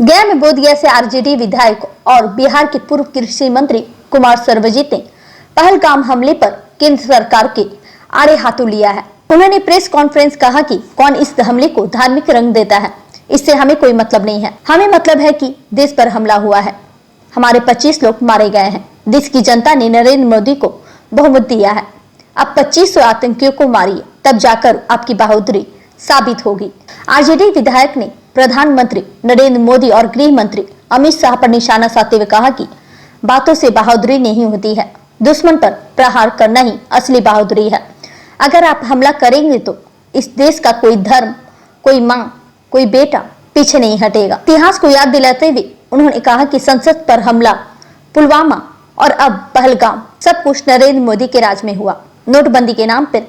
गया में बोधगया से आरजेडी विधायक और बिहार के पूर्व कृषि मंत्री कुमार सर्वजित ने पहलगाम हमले पर केंद्र सरकार के आड़े हाथों लिया है। उन्होंने प्रेस कॉन्फ्रेंस कहा कि कौन इस हमले को धार्मिक रंग देता है, इससे हमें कोई मतलब नहीं है। हमें मतलब है कि देश पर हमला हुआ है, हमारे 25 लोग मारे गए हैं। देश की जनता ने नरेंद्र मोदी को बहुमत दिया है। अब 2500 आतंकियों को मारिए, तब जाकर आपकी बहादुरी साबित होगी। आरजेडी विधायक ने प्रधानमंत्री नरेंद्र मोदी और गृह मंत्री अमित शाह पर निशाना साधते हुए कहा कि बातों से बहादुरी नहीं होती है, दुश्मन पर प्रहार करना ही असली बहादुरी है। अगर आप हमला करेंगे तो इस देश का कोई धर्म, कोई माँ, कोई बेटा पीछे नहीं हटेगा। इतिहास को याद दिलाते हुए उन्होंने कहा कि संसद पर हमला, पुलवामा और अब पहलगाम सब कुछ नरेंद्र मोदी के राज में हुआ। नोटबंदी के नाम पर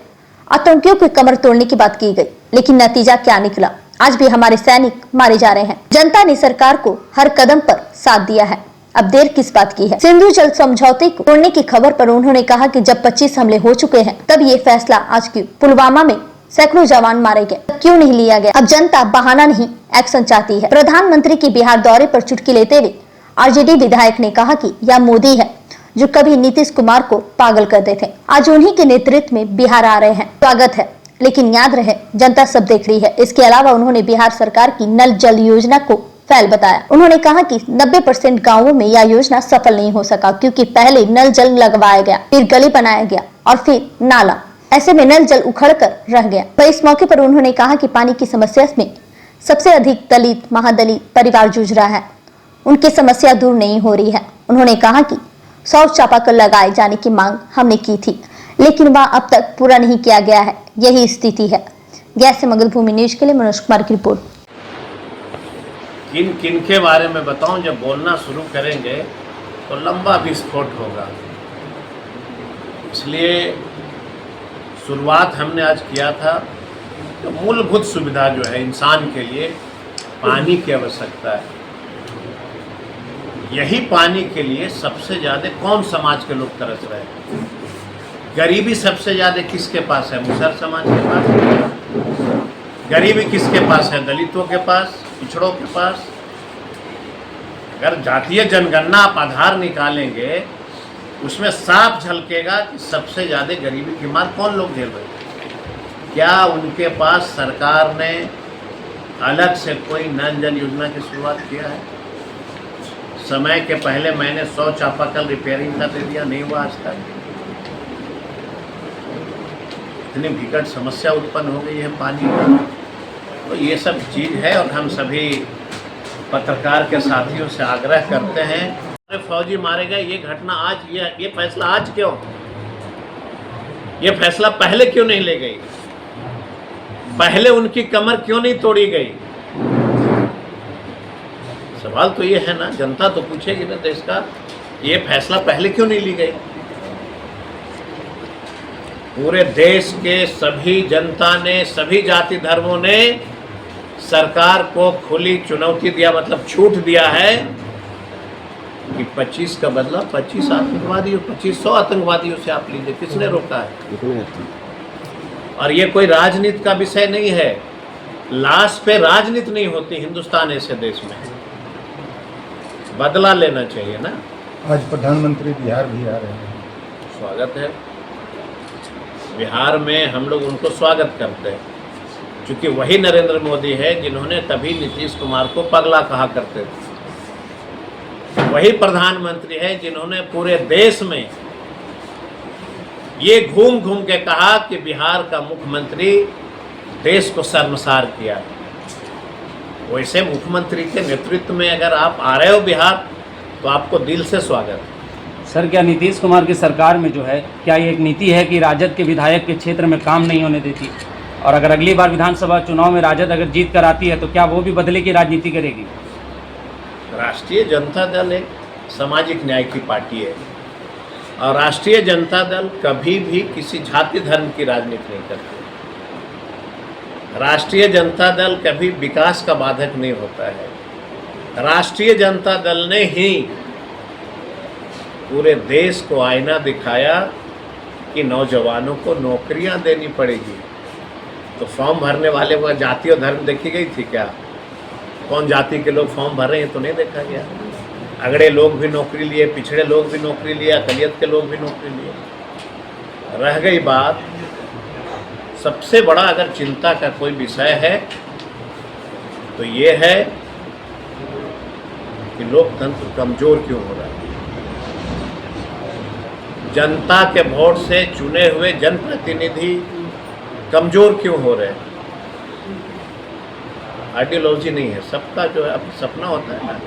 आतंकियों की कमर तोड़ने की बात की गई, लेकिन नतीजा क्या निकला? आज भी हमारे सैनिक मारे जा रहे हैं। जनता ने सरकार को हर कदम पर साथ दिया है, अब देर किस बात की है? सिंधु जल समझौते को तोड़ने की खबर पर उन्होंने कहा कि जब 25 हमले हो चुके हैं, तब ये फैसला आज क्यों? पुलवामा में सैकड़ों जवान मारे गए, क्यों नहीं लिया गया? अब जनता बहाना नहीं, एक्शन चाहती है। प्रधानमंत्री के बिहार दौरे पर चुटकी लेते हुए आरजेडी विधायक ने कहा कि यह मोदी है जो कभी नीतीश कुमार को पागल करते थे, आज उन्हीं के नेतृत्व में बिहार आ रहे हैं। स्वागत है, लेकिन याद रहे जनता सब देख रही है। इसके अलावा उन्होंने बिहार सरकार की नल जल योजना को फेल बताया। उन्होंने कहा कि 90% गांवों में यह योजना सफल नहीं हो सका, क्योंकि पहले नल जल लगवाया गया, फिर गली बनाया गया और फिर नाला। ऐसे में नल जल उखड़ कर रह गया। पर इस मौके पर उन्होंने कहा कि पानी की समस्या में सबसे अधिक दलित, महादलित परिवार जूझ रहा है, उनकी समस्या दूर नहीं हो रही है। उन्होंने कहा कि 100 चापाकल लगाए जाने की मांग हमने की थी, लेकिन वह अब तक पूरा नहीं किया गया है। यही स्थिति है। गया से मंगलभूमि न्यूज के लिए मनोज कुमार की रिपोर्ट। किन किन के बारे में बताऊं? जब बोलना शुरू करेंगे तो लंबा विस्फोट होगा, इसलिए शुरुआत हमने आज किया था। तो मूलभूत सुविधा जो है इंसान के लिए, पानी की आवश्यकता है। यही पानी के लिए सबसे ज़्यादा कौन समाज के लोग तरस रहे हैं? गरीबी सबसे ज़्यादा किसके पास है? मुसहर समाज के पास। गरीबी किसके पास है? दलितों के पास, पिछड़ों के पास। अगर जातीय जनगणना आप आधार निकालेंगे, उसमें साफ झलकेगा कि सबसे ज़्यादा गरीबी की मार कौन लोग झेल रहे हैं। क्या उनके पास सरकार ने अलग से कोई नल जल योजना की शुरुआत किया है? समय के पहले मैंने 100 चापाकल रिपेयरिंग का दे दिया, नहीं हुआ आज तक। इतनी विकट समस्या उत्पन्न हो गई है पानी की। तो ये सब चीज़ है, और हम सभी पत्रकार के साथियों से आग्रह करते हैं, अरे फौजी मारे गए, ये घटना आज, ये फैसला आज क्यों? ये फैसला पहले क्यों नहीं ले गई? पहले उनकी कमर क्यों नहीं तोड़ी गई? सवाल तो ये है ना, जनता तो पूछेगी ना देश का, ये फैसला पहले क्यों नहीं ली गई? पूरे देश के सभी जनता ने, सभी जाति धर्मों ने सरकार को खुली चुनौती दिया, मतलब छूट दिया है कि 25 का बदला 25 आतंकवादियों, 2500 आतंकवादियों से आप लीजिए। किसने रोका है? और ये कोई राजनीति का विषय नहीं है। लाश पे राजनीति नहीं होती हिंदुस्तान ऐसे देश में। बदला लेना चाहिए ना। आज प्रधानमंत्री बिहार भी आ रहे हैं, स्वागत है। बिहार में हम लोग उनको स्वागत करते हैं, क्योंकि वही नरेंद्र मोदी है जिन्होंने तभी नीतीश कुमार को पगला कहा करते थे। वही प्रधानमंत्री है जिन्होंने पूरे देश में ये घूम घूम के कहा कि बिहार का मुख्यमंत्री देश को शर्मसार किया। वैसे मुख्यमंत्री के नेतृत्व में अगर आप आ रहे हो बिहार, तो आपको दिल से स्वागत है। सर, क्या नीतीश कुमार की सरकार में जो है, क्या ये एक नीति है कि राजद के विधायक के क्षेत्र में काम नहीं होने देती, और अगर अगली बार विधानसभा चुनाव में राजद अगर जीत कर आती है तो क्या वो भी बदले की राजनीति करेगी? राष्ट्रीय जनता दल एक सामाजिक न्याय की पार्टी है, और राष्ट्रीय जनता दल कभी भी किसी जाति धर्म की राजनीति नहीं करती। राष्ट्रीय जनता दल कभी विकास का बाधक नहीं होता है। राष्ट्रीय जनता दल ने ही पूरे देश को आईना दिखाया कि नौजवानों को नौकरियां देनी पड़ेगी। तो फॉर्म भरने वाले वह जाति और धर्म देखी गई थी क्या? कौन जाति के लोग फॉर्म भर रहे हैं तो नहीं देखा गया। अगड़े लोग भी नौकरी लिए, पिछड़े लोग भी नौकरी लिए, अकलियत के लोग भी नौकरी लिए। रह गई बात, सबसे बड़ा अगर चिंता का कोई विषय है तो ये है कि लोकतंत्र कमजोर क्यों हो रहा है। जनता के वोट से चुने हुए जनप्रतिनिधि कमजोर क्यों हो रहे हैं। आइडियोलॉजी नहीं है, सबका जो है अब सपना होता है ना,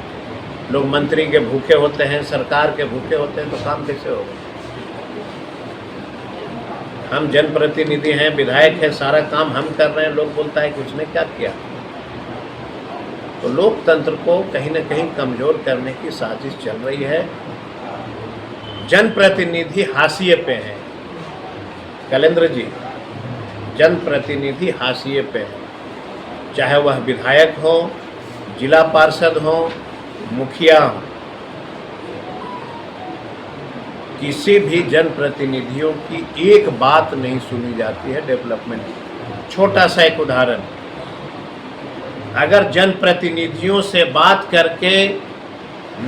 लोग मंत्री के भूखे होते हैं, सरकार के भूखे होते हैं, तो काम कैसे होगा। हम जनप्रतिनिधि हैं, विधायक हैं, सारा काम हम कर रहे हैं, लोग बोलता है कि उसने क्या किया। तो लोकतंत्र को कहीं ना कहीं कमजोर करने की साजिश चल रही है। जनप्रतिनिधि हाशिए पे हैं कलेंद्र जी, जनप्रतिनिधि हाशिए पे हैं, चाहे वह विधायक हो, जिला पार्षद हो, मुखिया हो। किसी भी जनप्रतिनिधियों की एक बात नहीं सुनी जाती है डेवलपमेंट। छोटा सा एक उदाहरण, अगर जनप्रतिनिधियों से बात करके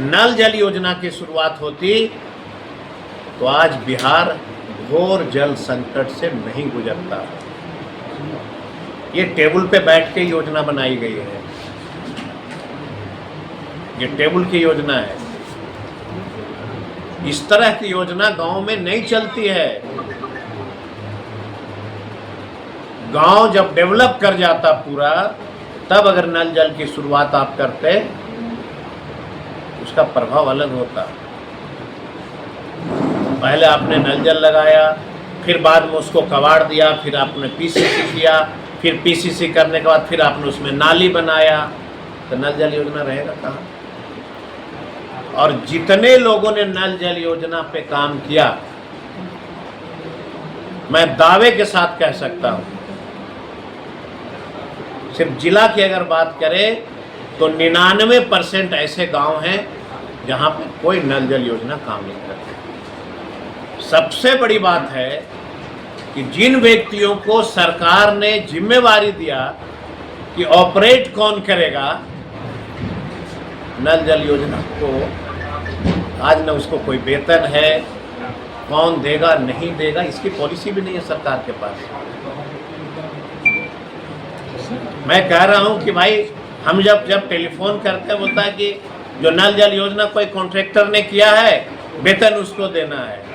नल जल योजना की शुरुआत होती तो आज बिहार घोर जल संकट से नहीं गुजरता। ये टेबल पे बैठ के योजना बनाई गई है, ये टेबल की योजना है। इस तरह की योजना गांव में नहीं चलती है। गांव जब डेवलप कर जाता पूरा, तब अगर नल जल की शुरुआत आप करते, उसका प्रभाव अलग होता। पहले आपने नल जल लगाया, फिर बाद में उसको कबाड़ दिया, फिर आपने पीसीसी किया, फिर पीसीसी करने के बाद फिर आपने उसमें नाली बनाया, तो नल जल योजना रहेगा कहाँ। और जितने लोगों ने नल जल योजना पे काम किया, मैं दावे के साथ कह सकता हूं, सिर्फ जिला की अगर बात करें तो 99% ऐसे गांव हैं जहां पे कोई नल जल योजना काम नहीं करती। सबसे बड़ी बात है कि जिन व्यक्तियों को सरकार ने जिम्मेवारी दिया कि ऑपरेट कौन करेगा नल जल योजना को, आज न उसको कोई वेतन है, कौन देगा नहीं देगा इसकी पॉलिसी भी नहीं है सरकार के पास। मैं कह रहा हूं कि भाई हम जब टेलीफोन करते हैं, बोलता है कि जो नल जल योजना कोई कॉन्ट्रैक्टर ने किया है, वेतन उसको देना है।